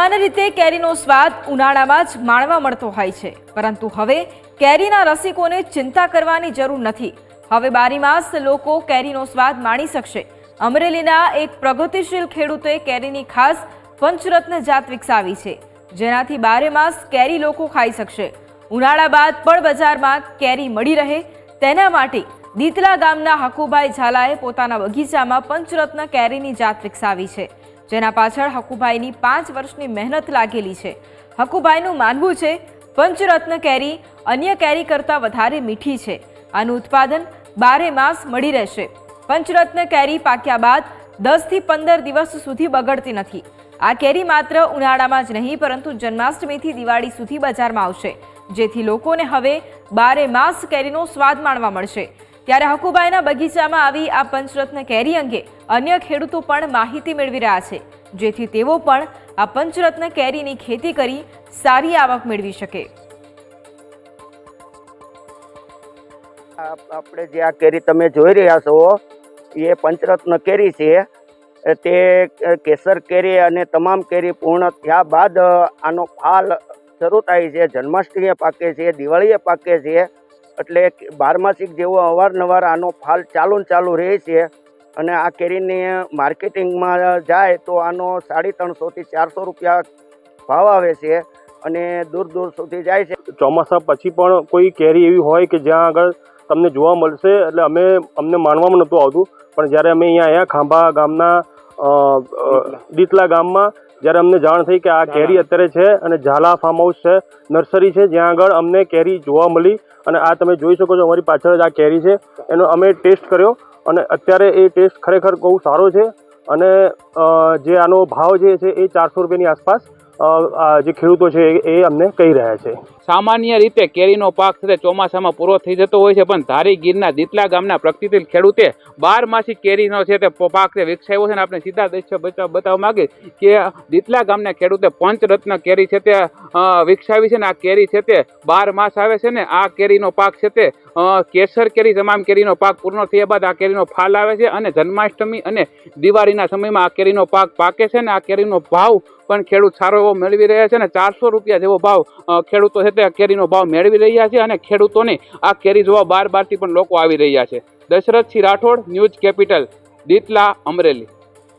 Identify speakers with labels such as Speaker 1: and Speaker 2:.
Speaker 1: સામાન્ય રીતે કેરીનો સ્વાદ ઉનાળામાં જ માણવા મળતો હોય છે, પરંતુ હવે કેરીના રસિકોને ચિંતા કરવાની જરૂર નથી। હવે બારીમાસ લોકો કેરીનો સ્વાદ માણી શકશે। અમરેલીના એક પ્રગતિશીલ ખેડૂતે કેરીની ખાસ પંચરત્ન જાત વિકસાવી છે, જેનાથી બારેમાસ કેરી લોકો ખાઈ શકશે। ઉનાળા બાદ પણ બજારમાં કેરી મળી રહે તેના માટે દીતલા ગામના હકુભાઈ ઝાલાએ પોતાના બગીચામાં પંચરત્ન કેરીની જાત વિકસાવી છે, જેના પાછળ હકુભાઈની 5 વર્ષની મહેનત લાગેલી છે। હકુભાઈનું માનવું છે પંચરત્ન કેરી અન્ય કેરી કરતાં વધારે મીઠી છે। આનું ઉત્પાદન બારેમાસ મળી રહેશે। પંચરત્ન કેરી પાક્યા બાદ 10 થી 15 દિવસ સુધી બગડતી નથી। આ કેરી માત્ર ઉનાળામાં જ નહીં પરંતુ જન્માષ્ટમીથી દિવાળી સુધી બજારમાં આવશે, જેથી લોકોને હવે બારેમાસ કેરીનો સ્વાદ માણવા મળશે। ત્યારે હકુભાઈના બગીચામાં આવી આ પંચરત્ન કેરી અંગે અન્ય ખેડૂતો પણ માહિતી મેળવી રહ્યા છે, જેથી તેઓ પણ આ પંચરત્ન કેરીની ખેતી કરી સારી આવક મેળવી શકે।
Speaker 2: આપણે જે આ કેરી તમે જોઈ રહ્યા છો એ પંચરત્ન કેરી છે। તે કેસર કેરી અને તમામ કેરી પૂર્ણ થયા બાદ આનો ફાલ શરૂ થાય છે। જન્માષ્ટમીએ પાકે છે, દિવાળીએ પાકે છે, એટલે બારમાસિક જેવો અવારનવાર આનો ફાલ ચાલુ રહે છે। અને આ કેરીની માર્કેટિંગમાં જાય તો આનો 350 થી 400 રૂપિયા ભાવ આવે છે અને દૂર સુધી જાય છે।
Speaker 3: ચોમાસા પછી પણ કોઈ કેરી એવી હોય કે જ્યાં આગળ તમને જોવા મળશે, એટલે અમને માનવામાં નહોતું આવતું, પણ જ્યારે અમે અહીંયા ખાંભા ગામના દીતલા ગામમાં જ્યારે અમને જાણ થઈ કે આ કેરી અત્યારે છે અને ઝાલા ફાર્મ હાઉસ છે, નર્સરી છે, જ્યાં આગળ અમને કેરી જોવા મળી। અને આ તમે જોઈ શકો છો અમારી પાછળ જ આ કેરી છે, એનો અમે ટેસ્ટ કર્યો અને અત્યારે એ ટેસ્ટ ખરેખર બહુ સારો છે। અને જે આનો ભાવ જે છે એ 400 રૂપિયાની આસપાસ જે ખેડૂતો છે એ અમને કહી રહ્યા છે।
Speaker 4: સામાન્ય રીતે કેરીનો પાક છે ચોમાસામાં પૂરો થઈ જતો હોય છે, પણ ધારી ગીરના દીતલા ગામના પ્રગતિશીલ ખેડૂતે બારમાસી કેરીનો છે તે પાક વિકસાવ્યો છે। અને આપણે સીધા દ્રશ્ય બતાવવા માંગે કે દીતલા ગામના ખેડૂતે પંચરત્ન કેરી છે તે વિકસાવી છે, ને આ કેરી છે તે 12 માસ આવે છે, ને આ કેરીનો પાક છે તે કેસર કેરી તમામ કેરીનો પાક પૂર્ણ થયા બાદ આ કેરીનો ફાલ આવે છે અને જન્માષ્ટમી અને દિવાળીના સમયમાં આ કેરીનો પાક પાકે છે, ને આ કેરીનો ભાવ પણ ખેડૂત સારો એવો મેળવી રહ્યા છે, અને 400 રૂપિયા જેવો ભાવ ખેડૂતો છે તે કેરીનો ભાવ મેળવી રહ્યા છે, અને ખેડૂતોને આ કેરી જોવા બારથી પણ લોકો આવી રહ્યા છે। Dashrathsinh Rathod, News Capital, Ditla, Amreli.